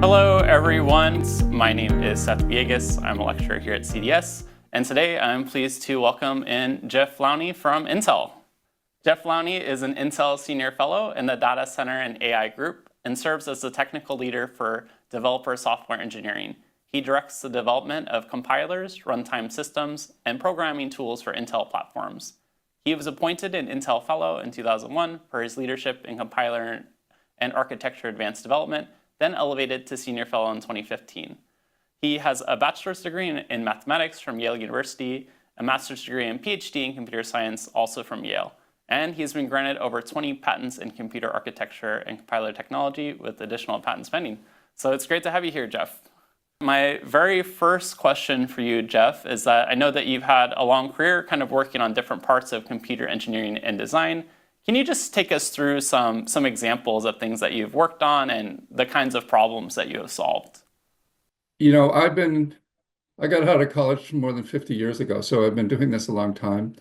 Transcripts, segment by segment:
Hello, everyone. My name is Seth Villegas. I'm a lecturer here at CDS, and today I'm pleased to welcome in Geoff Lowney from Intel. Geoff Lowney is an Intel Senior Fellow in the Data Center and AI group and serves as the technical leader for developer software engineering. He directs the development of compilers, runtime systems, and programming tools for Intel platforms. He was appointed an Intel Fellow in 2001 for his leadership in compiler and architecture advanced development, then elevated to Senior Fellow in 2015. He has a bachelor's degree in mathematics from Yale University, a master's degree and PhD in computer science also from Yale, and he's been granted over 20 patents in computer architecture and compiler technology with additional patents pending. So it's great to have you here, Geoff. My very first question for you, Geoff, is that I know that you've had a long career kind of working on different parts of computer engineering and design. Can you just take us through some examples of things that you've worked on and the kinds of problems that you have solved? You know, I got out of college more than 50 years ago, so I've been doing this a long time.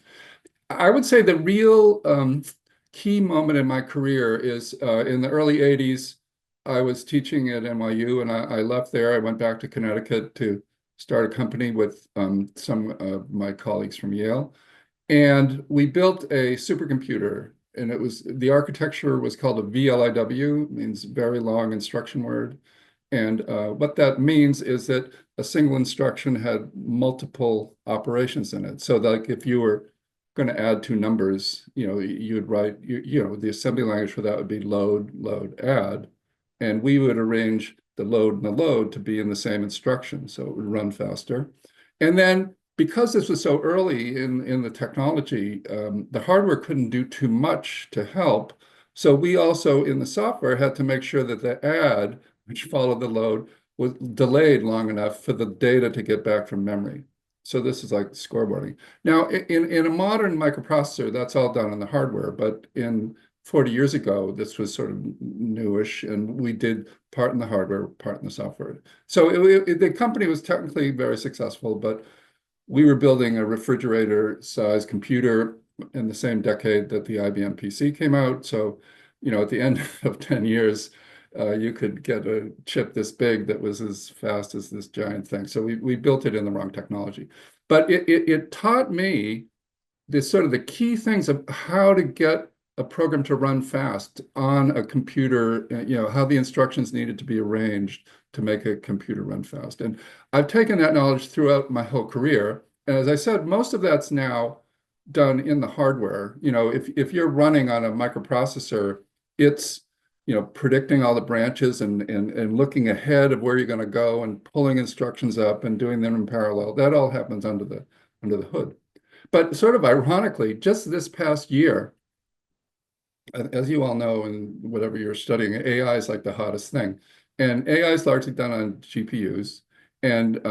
I would say the real key moment in my career is in the early 80s. I was teaching at NYU, and I left there. I went back to Connecticut to start a company with some of my colleagues from Yale. And we built a supercomputer, and the architecture was called a VLIW, means very long instruction word. And what that means is that a single instruction had multiple operations in it. So like if you were going to add two numbers, you'd write, the assembly language for that would be load, add. And we would arrange the load and the load to be in the same instruction, so it would run faster. And then because this was so early in the technology, the hardware couldn't do too much to help. So we also, in the software, had to make sure that the add, which followed the load, was delayed long enough for the data to get back from memory. So this is like scoreboarding. Now, in a modern microprocessor, that's all done on the hardware, but 40 years ago, this was sort of newish, and we did part in the hardware, part in the software. So the company was technically very successful, but we were building a refrigerator-sized computer in the same decade that the IBM PC came out. So, at the end of 10 years, you could get a chip this big that was as fast as this giant thing. So we built it in the wrong technology. But it taught me the key things of how to get a program to run fast on a computer, how the instructions needed to be arranged to make a computer run fast. And I've taken that knowledge throughout my whole career. And as I said, most of that's now done in the hardware. If you're running on a microprocessor, it's predicting all the branches and looking ahead of where you're going to go and pulling instructions up and doing them in parallel. That all happens under the hood. But sort of ironically, just this past year, as you all know, and whatever you're studying, AI is like the hottest thing. And AI is largely done on GPUs. And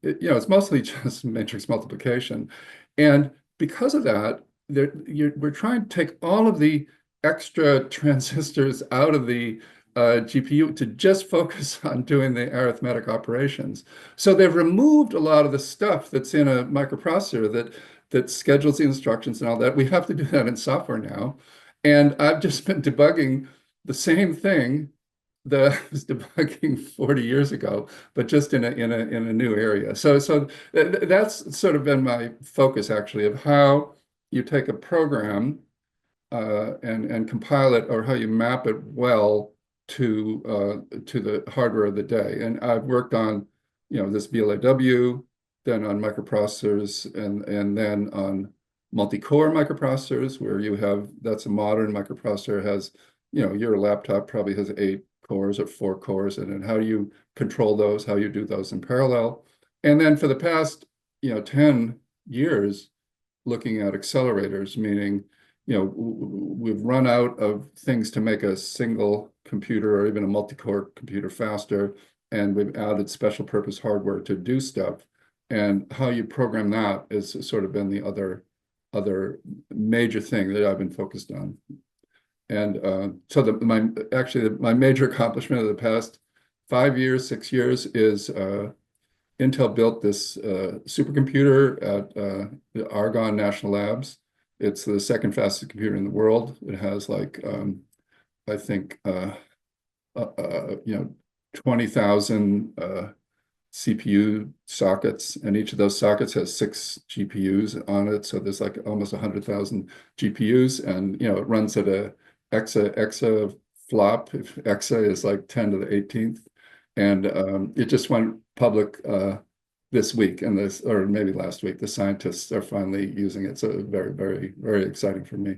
it's mostly just matrix multiplication. And because of that, we're trying to take all of the extra transistors out of the GPU to just focus on doing the arithmetic operations. So they've removed a lot of the stuff that's in a microprocessor that schedules the instructions and all that. We have to do that in software now. And I've just been debugging the same thing that I was debugging 40 years ago, but just in a new area. So that's sort of been my focus, actually, of how you take a program and compile it, or how you map it well to the hardware of the day. And I've worked on this VLAW, then on microprocessors, and then on multi-core microprocessors, where that's a modern microprocessor, has your laptop probably has 8 cores or 4 cores, and then how do you control those, how you do those in parallel. And then for the past 10 years, looking at accelerators, meaning we've run out of things to make a single computer or even a multi-core computer faster, and we've added special purpose hardware to do stuff. And how you program that has sort of been the other major thing that I've been focused on. And so my major accomplishment of the past 5 years, 6 years is Intel built this supercomputer at the Argonne National Labs. It's the second fastest computer in the world. It has like, I think, 20,000 CPU sockets, and each of those sockets has 6 GPUs on it. So there's like almost 100,000 GPUs, and it runs at a exa flop. If exa is like 10 to the 18th, and it just went public this week, and this, or maybe last week. The scientists are finally using it. So very, very, very exciting for me.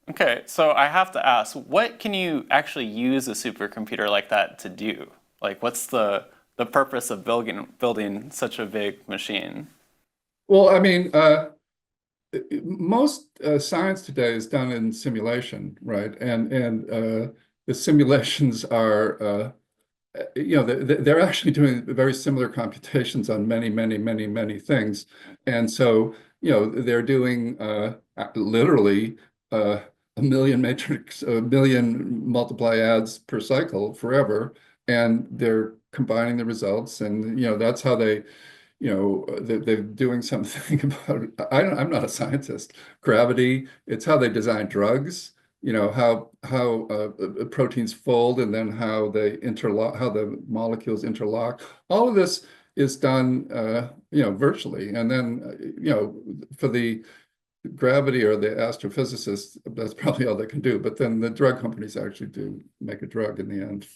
Okay, so I have to ask, what can you actually use a supercomputer like that to do? Like, what's the purpose of building such a big machine? Well, I mean, most science today is done in simulation, right? And the simulations are, they're actually doing very similar computations on many, many, many, many things. And so, they're doing literally a million multiply adds per cycle forever, and they're combining the results, and that's how they're doing something about, I'm not a scientist, gravity. It's how they design drugs, how proteins fold, and then how they interlock, how the molecules interlock. All of this is done, virtually. And then, for the gravity or the astrophysicists, that's probably all they can do. But then the drug companies actually do make a drug in the end.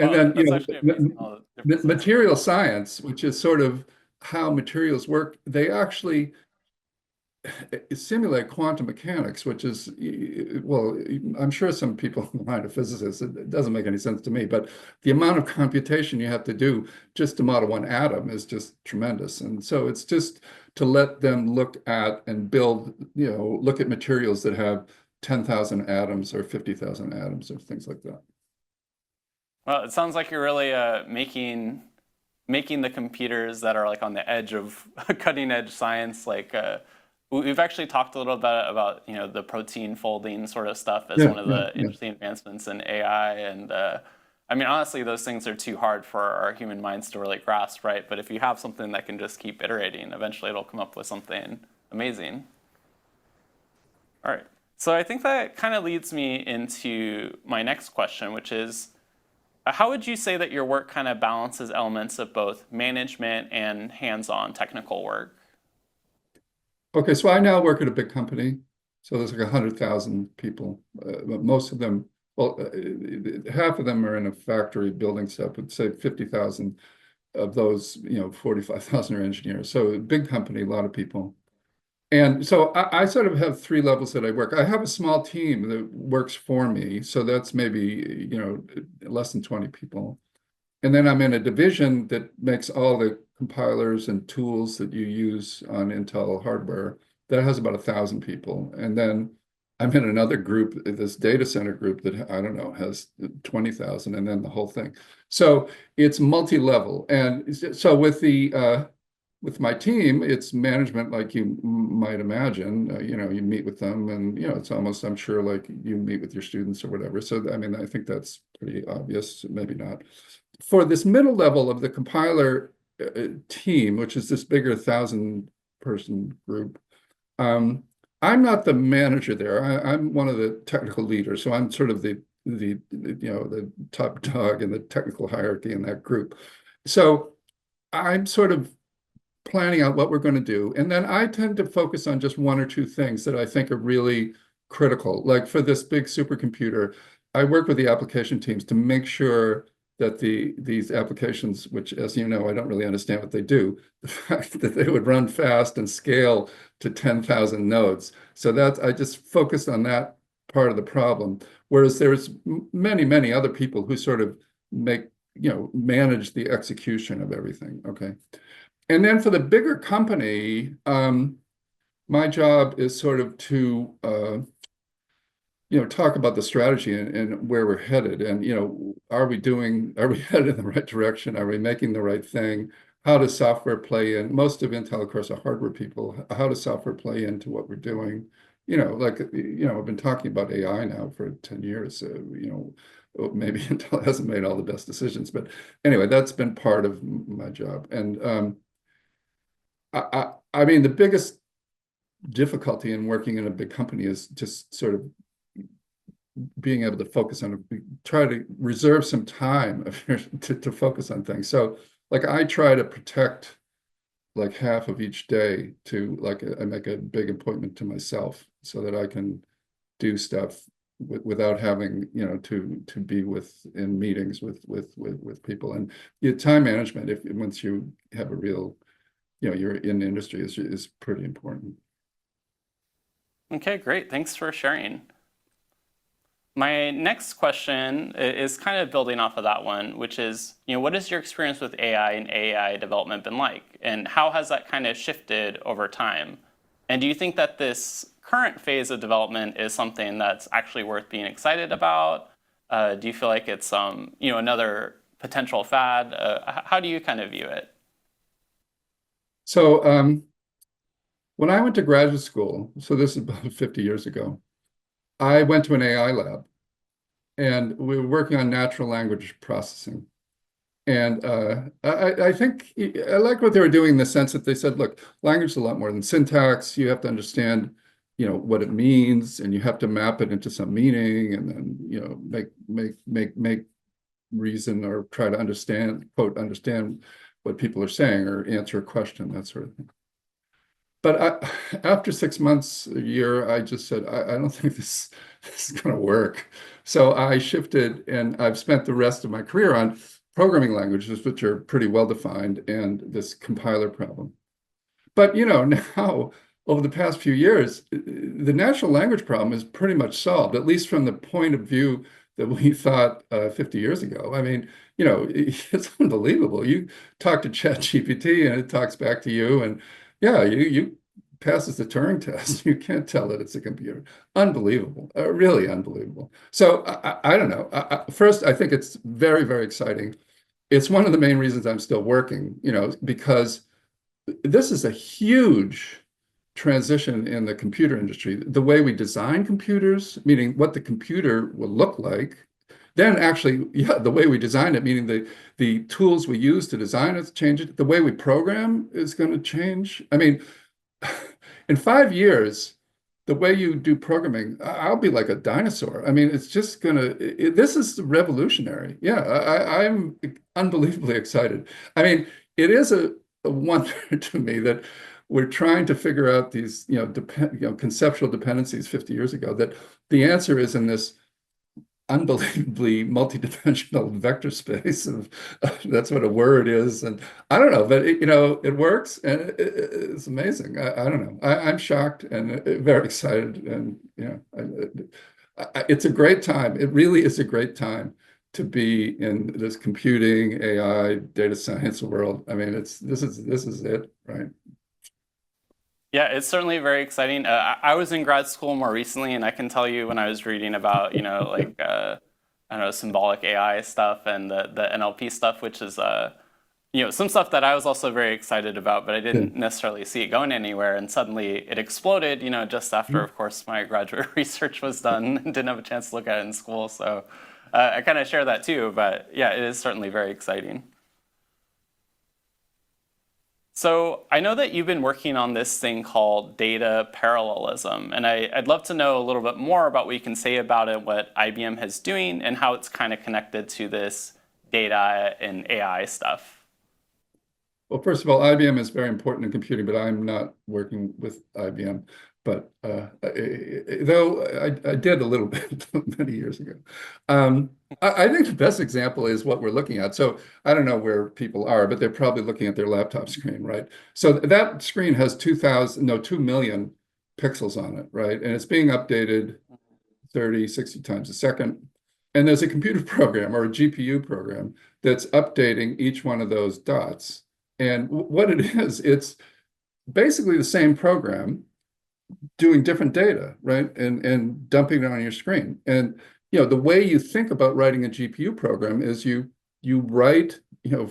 And Well, then, that's actually amazing, all the differences. material science, which is sort of how materials work, they actually simulate quantum mechanics, which is, well, I'm sure some people mind a physicist, it doesn't make any sense to me, but the amount of computation you have to do just to model one atom is just tremendous. And so it's just to let them look at and build, look at materials that have 10,000 atoms or 50,000 atoms or things like that. Well, it sounds like you're really making the computers that are like on the edge of cutting edge science. Like we've actually talked a little bit about the protein folding sort of stuff as Yeah, one of yeah, the yeah. interesting advancements in AI. And I mean, honestly, those things are too hard for our human minds to really grasp, right? But if you have something that can just keep iterating, eventually it'll come up with something amazing. All right. So I think that kind of leads me into my next question, which is, how would you say that your work kind of balances elements of both management and hands-on technical work? Okay, so I now work at a big company. So there's like 100,000 people. But most of them, well, half of them are in a factory building stuff, but say 50,000 of those, 45,000 are engineers. So a big company, a lot of people. And so I sort of have 3 levels that I work. I have a small team that works for me. So that's maybe, less than 20 people. And then I'm in a division that makes all the compilers and tools that you use on Intel hardware. That has about 1,000 people. And then I'm in another group, this data center group that I don't know, has 20,000, and then the whole thing. So it's multi-level. And so with my team, it's management like you might imagine. You meet with them, and it's almost, I'm sure, like you meet with your students or whatever. So I mean, I think that's pretty obvious, maybe not. For this middle level of the compiler team, which is this bigger 1,000-person group, I'm not the manager there. I'm one of the technical leaders, so I'm sort of the top dog in the technical hierarchy in that group. So I'm sort of planning out what we're going to do. And then I tend to focus on just 1 or 2 things that I think are really critical. Like for this big supercomputer, I work with the application teams to make sure that these applications, which, as you know, I don't really understand what they do, the fact that they would run fast and scale to 10,000 nodes. So that's, I just focused on that part of the problem. Whereas there's many, many other people who sort of manage the execution of everything. Okay. And then for the bigger company, my job is sort of to talk about the strategy and where we're headed, and are we headed in the right direction? Are we making the right thing? How does software play in? Most of Intel, of course, are hardware people. How does software play into what we're doing? I've been talking about AI now for 10 years. Maybe Intel hasn't made all the best decisions, but anyway, that's been part of my job. And I mean, the biggest difficulty in working in a big company is just sort of being able to focus on, try to reserve some time to focus on things. So like I try to protect like half of each day to like, I make a big appointment to myself so that I can do stuff without having, to be in meetings with people. And time management, once you have a real, you're in the industry, is pretty important. Okay, great. Thanks for sharing. My next question is kind of building off of that one, which is, what has your experience with AI and AI development been like? And how has that kind of shifted over time? And do you think that this current phase of development is something that's actually worth being excited about? Do you feel like it's, another potential fad? How do you kind of view it? So when I went to graduate school, so this is about 50 years ago, I went to an AI lab and we were working on natural language processing. And I think I like what they were doing in the sense that they said, look, language is a lot more than syntax. You have to understand, what it means, and you have to map it into some meaning, and then, make reason or try to understand, quote, understand what people are saying or answer a question, that sort of thing. But after 6 months, a year, I just said, I don't think this is going to work. So I shifted, and I've spent the rest of my career on programming languages, which are pretty well defined, and this compiler problem. But now, over the past few years, the natural language problem is pretty much solved, at least from the point of view that we thought 50 years ago. I mean, it's unbelievable. You talk to ChatGPT and it talks back to you, and yeah, you passes the Turing test. You can't tell that it's a computer. Unbelievable, really unbelievable. So I don't know. First, I think it's very, very exciting. It's one of the main reasons I'm still working, because this is a huge transition in the computer industry. The way we design computers, meaning what the computer will look like, then actually, yeah, the way we design it, meaning the tools we use to design it, change it. The way we program is going to change. I mean, in 5 years, the way you do programming, I'll be like a dinosaur. I mean, it's just this is revolutionary. Yeah, I'm unbelievably excited. I mean, it is a wonder to me that we're trying to figure out these, conceptual dependencies 50 years ago, that the answer is in this unbelievably multidimensional vector space of that's what a word is. And I don't know, but it works, and it's amazing. I don't know. I'm shocked and very excited, and it's a great time. It really is a great time to be in this computing, AI, data science world. I mean, this is it, right? Yeah, it's certainly very exciting. I was in grad school more recently, and I can tell you when I was reading about, like, I don't know, symbolic AI stuff and the NLP stuff, which is, some stuff that I was also very excited about, but I didn't necessarily see it going anywhere. And suddenly it exploded, just after, of course, my graduate research was done and didn't have a chance to look at it in school. So I kind of share that too, but yeah, it is certainly very exciting. So I know that you've been working on this thing called data parallelism, and I'd love to know a little bit more about what you can say about it, what IBM is doing, and how it's kind of connected to this data and AI stuff. Well, first of all, IBM is very important in computing, but I'm not working with IBM. But though I did a little bit many years ago. I think the best example is what we're looking at. So I don't know where people are, but they're probably looking at their laptop screen, right? So that screen has 2 million pixels on it, right? And it's being updated 30, 60 times a second. And there's a computer program or a GPU program that's updating each one of those dots. And what it is, it's basically the same program doing different data, right? And dumping it on your screen. And the way you think about writing a GPU program is you write,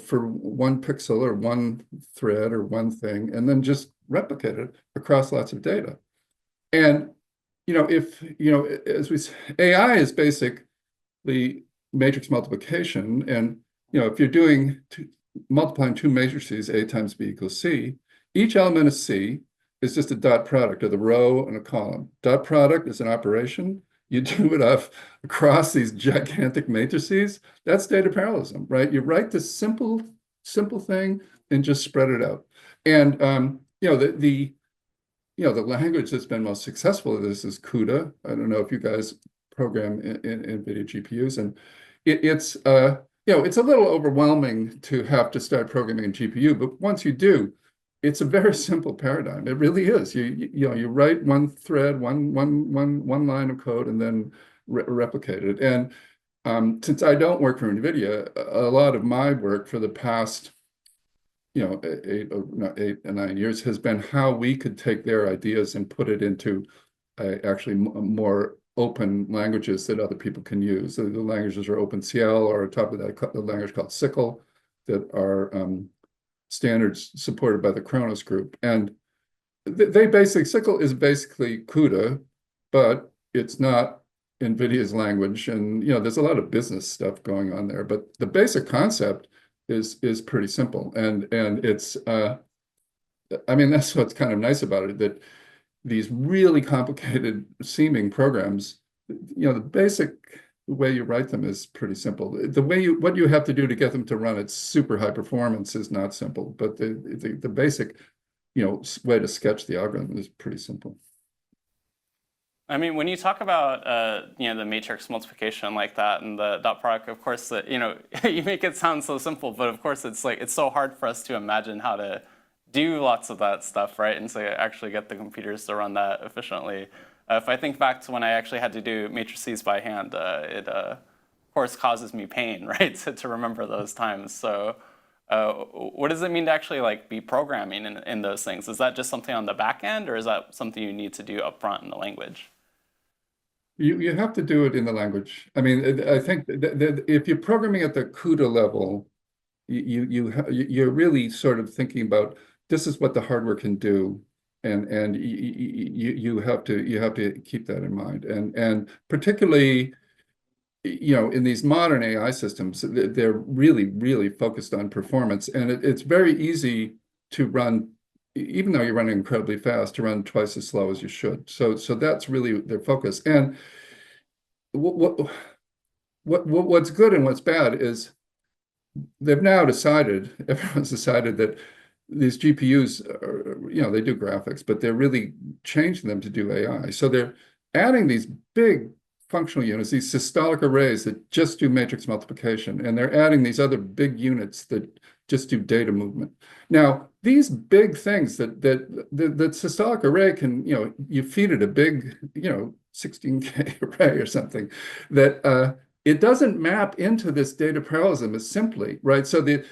for one pixel or one thread or one thing, and then just replicate it across lots of data. And if as we say, AI is basically matrix multiplication, and if you're doing multiplying two matrices, A times B equals C, each element of C is just a dot product of the row and a column. Dot product is an operation, you do it across these gigantic matrices. That's data parallelism, right? You write this simple thing and just spread it out. And the language that's been most successful at this is CUDA. I don't know if you guys program in NVIDIA GPUs, and it's a little overwhelming to have to start programming in GPU, but once you do, it's a very simple paradigm. It really is. You write one thread, one line of code, and then replicate it. And since I don't work for NVIDIA, a lot of my work for the past 8 or 9 years has been how we could take their ideas and put it into actually more open languages that other people can use. The languages are OpenCL, or on top of that, a language called SYCL that are standards supported by the Kronos group. And SYCL is basically CUDA, but it's not NVIDIA's language. And there's a lot of business stuff going on there, but the basic concept is pretty simple. And it's I mean, that's what's kind of nice about it, that these really complicated seeming programs, the basic way you write them is pretty simple. What you have to do to get them to run at super high performance is not simple, but the basic, way to sketch the algorithm is pretty simple. I mean, when you talk about the matrix multiplication like that and the dot product, of course, you make it sound so simple, but of course it's so hard for us to imagine how to do lots of that stuff, right? And so actually get the computers to run that efficiently. If I think back to when I actually had to do matrices by hand, it of course causes me pain, right? To remember those times. So what does it mean to actually be programming in those things? Is that just something on the back end, or is that something you need to do up front in the language? You have to do it in the language. I mean, I think that if you're programming at the CUDA level, you're really sort of thinking about this is what the hardware can do, and you have to keep that in mind. And particularly, in these modern AI systems, they're really focused on performance, and it's very easy to run, even though you're running incredibly fast, to run twice as slow as you should. So that's really their focus. And what's good and what's bad is everyone's decided that these GPUs are, they do graphics, but they're really changing them to do AI. So they're adding these big functional units, these systolic arrays that just do matrix multiplication, and they're adding these other big units that just do data movement. Now, these big things that systolic array can, you feed it a big, 16K array or something, that it doesn't map into this data parallelism as simply, right? So the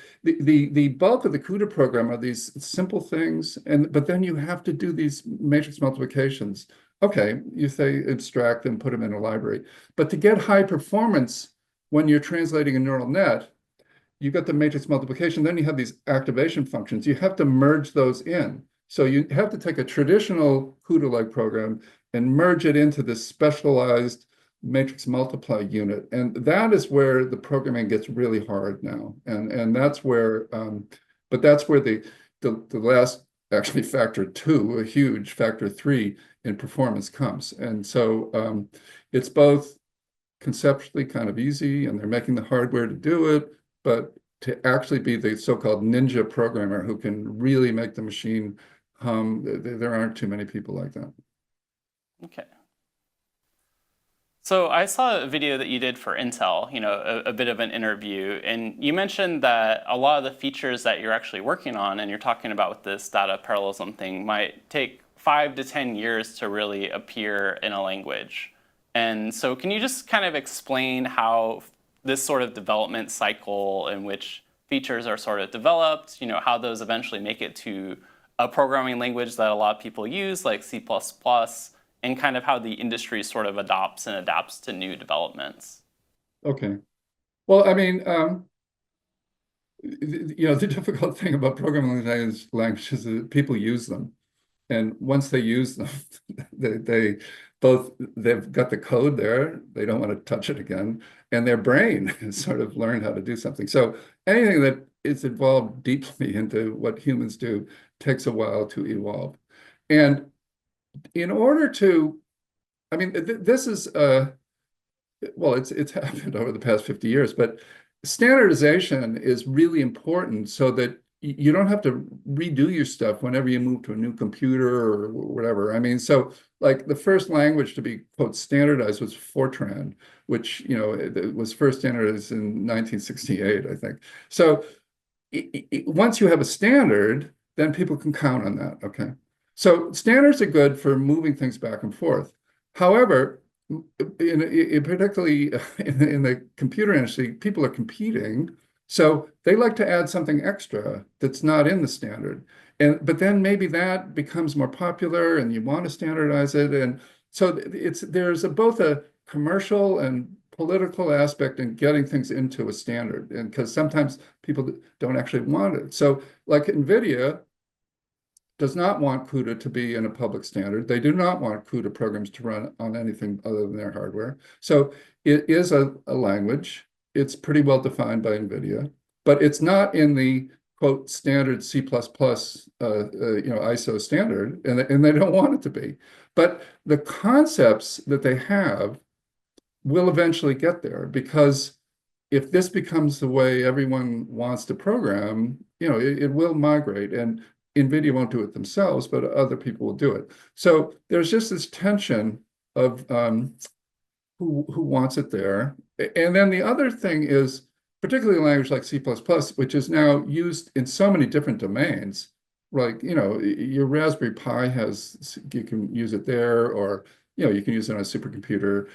bulk of the CUDA program are these simple things, but then you have to do these matrix multiplications. Okay, you say abstract and put them in a library. But to get high performance when you're translating a neural net, you've got the matrix multiplication, then you have these activation functions. You have to merge those in. So you have to take a traditional CUDA-like program and merge it into this specialized matrix multiply unit. And that is where the programming gets really hard now. And that's where, but that's where the last, actually factor 2, a huge factor 3 in performance comes. And so it's both conceptually kind of easy, and they're making the hardware to do it, but to actually be the so-called ninja programmer who can really make the machine hum, there aren't too many people like that. Okay. So I saw a video that you did for Intel, a bit of an interview, and you mentioned that a lot of the features that you're actually working on and you're talking about with this data parallelism thing might take 5 to 10 years to really appear in a language. And so can you just kind of explain how this sort of development cycle in which features are sort of developed, how those eventually make it to a programming language that a lot of people use, like C++, and kind of how the industry sort of adopts and adapts to new developments? Okay. Well, I mean, the difficult thing about programming languages is that people use them. And once they use them, they've got the code there, they don't want to touch it again, and their brain has sort of learned how to do something. So anything that is involved deeply into what humans do takes a while to evolve. And in order to I mean, this is well, it's happened over the past 50 years, but standardization is really important so that you don't have to redo your stuff whenever you move to a new computer or whatever. I mean, so like the first language to be quote standardized was Fortran, which it was first standardized in 1968, I think. So once you have a standard, then people can count on that. Okay. So standards are good for moving things back and forth. However, particularly in the computer industry, people are competing. So they like to add something extra that's not in the standard. But then maybe that becomes more popular and you want to standardize it. And so there's both a commercial and political aspect in getting things into a standard. And because sometimes people don't actually want it. So like NVIDIA does not want CUDA to be in a public standard. They do not want CUDA programs to run on anything other than their hardware. So it is a language. It's pretty well defined by NVIDIA, but it's not in the quote standard C++, ISO standard, and they don't want it to be. But the concepts that they have will eventually get there, because if this becomes the way everyone wants to program, it will migrate, and NVIDIA won't do it themselves, but other people will do it. So there's just this tension of who wants it there. And then the other thing is, particularly a language like C++, which is now used in so many different domains, like, your Raspberry Pi you can use it there, or, you can use it on a supercomputer.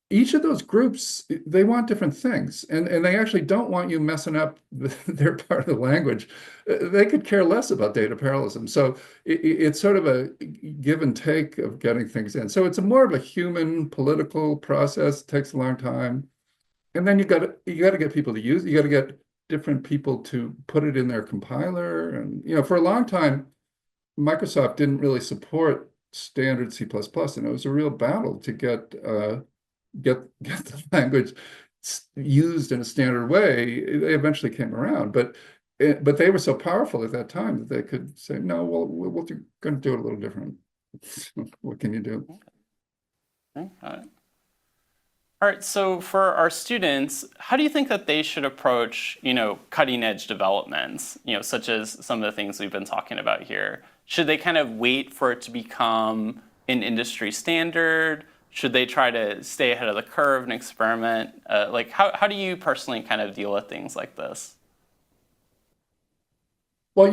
Each of those groups, they want different things, and they actually don't want you messing up their part of the language. They could care less about data parallelism. So it's sort of a give and take of getting things in. So it's more of a human political process. It takes a long time. And then you got to get people to use it. You got to get different people to put it in their compiler. And for a long time, Microsoft didn't really support standard C++, and it was a real battle to get the language used in a standard way. They eventually came around, but they were so powerful at that time that they could say, no, well, we're going to do it a little different. What can you do? Okay. All right, so for our students, how do you think that they should approach, cutting edge developments, such as some of the things we've been talking about here? Should they kind of wait for it to become an industry standard? Should they try to stay ahead of the curve and experiment? How do you personally kind of deal with things like this? Well,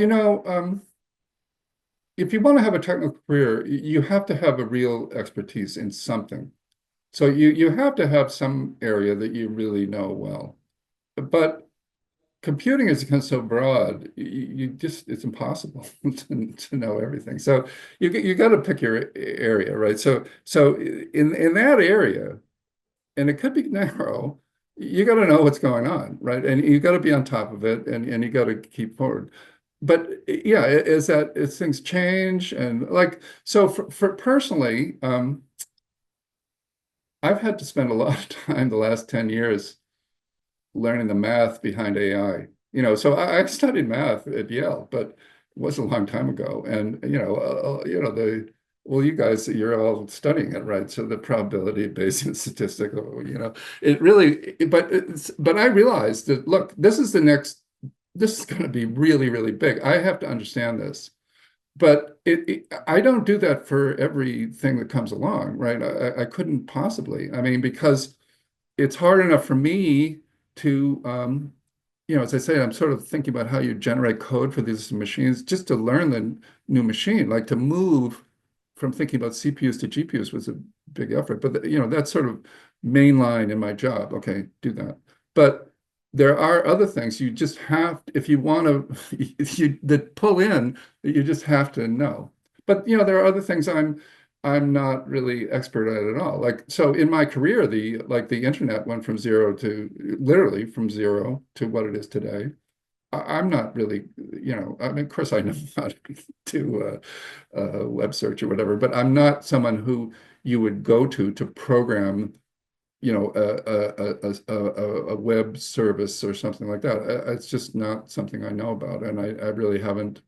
if you want to have a technical career, you have to have a real expertise in something. So you have to have some area that you really know well. But computing is so broad, it's impossible to know everything. So you got to pick your area, right? So in that area, and it could be narrow, you got to know what's going on, right? And you got to be on top of it, and you got to keep forward. But yeah, as things change, and so for personally, I've had to spend a lot of time the last 10 years learning the math behind AI. So I studied math at Yale, but it was a long time ago. And well, you guys, you're all studying it, right? So the probability, Bayesian statistical, it really. But I realized that, look, this is going to be really, really big. I have to understand this. But I don't do that for everything that comes along, right? I couldn't possibly. I mean, because it's hard enough for me to, as I say, I'm sort of thinking about how you generate code for these machines just to learn the new machine, like to move from thinking about CPUs to GPUs was a big effort. But, that's sort of mainline in my job. Okay, do that. But there are other things you just have, if you want to, that pull in, that you just have to know. But, there are other things I'm not really expert at all. So in my career, the internet went literally from zero to what it is today. I'm not really, I mean, of course I know how to do a web search or whatever, but I'm not someone who you would go to program, a web service or something like that. It's just not something I know about, and I really haven't,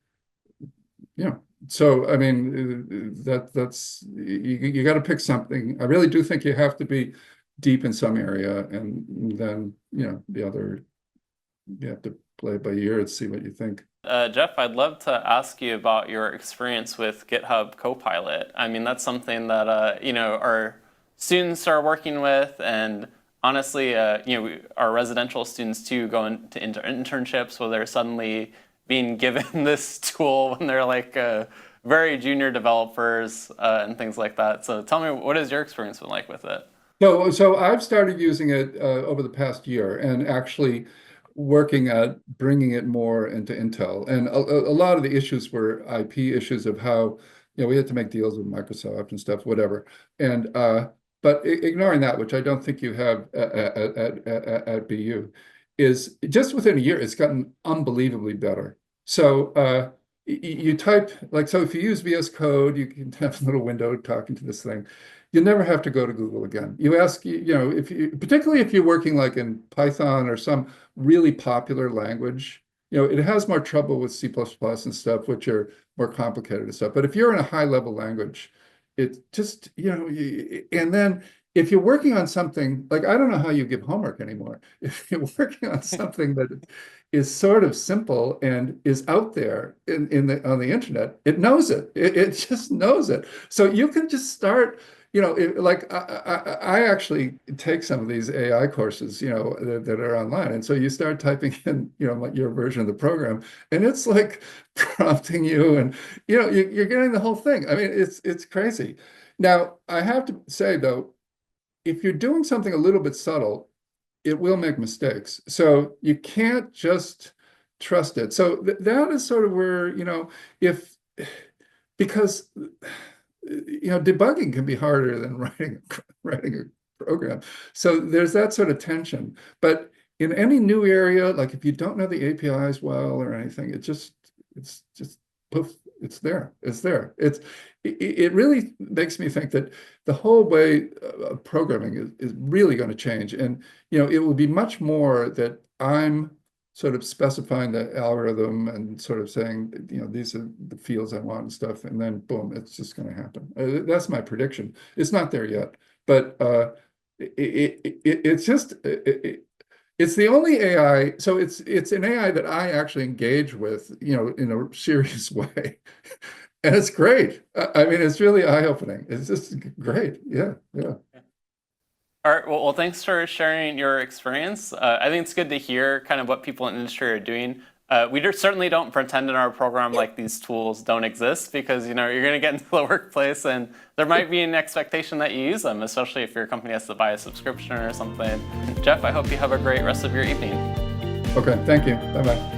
So, I mean, that's you got to pick something. I really do think you have to be deep in some area, and then, the other, you have to play it by ear and see what you think. Geoff, I'd love to ask you about your experience with GitHub Copilot. I mean, that's something that our students are working with, and honestly, our residential students too go into internships where they're suddenly being given this tool when they're like very junior developers and things like that. So tell me, what has your experience been like with it? So I've started using it over the past year, and actually working at bringing it more into Intel. And a lot of the issues were IP issues of how, we had to make deals with Microsoft and stuff, whatever. And but ignoring that, which I don't think you have at BU, is just within a year, it's gotten unbelievably better. So you type, like, so if you use VS Code, you can have a little window talking to this thing. You never have to go to Google again. You ask, if you, particularly if you're working like in Python or some really popular language, it has more trouble with C++ and stuff, which are more complicated and stuff. But if you're in a high level language, it just, and then if you're working on something, like, I don't know how you give homework anymore. If you're working on something that is sort of simple and is out there on the internet, it knows it. It just knows it. So you can just start, like I actually take some of these AI courses, that are online. And so you start typing in, your version of the program, and it's like prompting you, and, you're getting the whole thing. I mean, it's crazy. Now, I have to say, though, if you're doing something a little bit subtle, it will make mistakes. So you can't just trust it. So that is sort of where, because debugging can be harder than writing a program. So there's that sort of tension. But in any new area, like if you don't know the APIs well or anything, it's just poof, it's there. It really makes me think that the whole way of programming is really going to change. And, it will be much more that I'm sort of specifying the algorithm and sort of saying, these are the fields I want and stuff, and then boom, it's just going to happen. That's my prediction. It's not there yet, but it's just it's the only AI. So it's an AI that I actually engage with, in a serious way, and it's great. I mean, it's really eye-opening. It's just great. Yeah, yeah. All right, well, thanks for sharing your experience. I think it's good to hear kind of what people in the industry are doing. Certainly don't pretend in our program like these tools don't exist, because you're going to get into the workplace and there might be an expectation that you use them, especially if your company has to buy a subscription or something. Geoff, I hope you have a great rest of your evening. Okay, thank you. Bye-bye.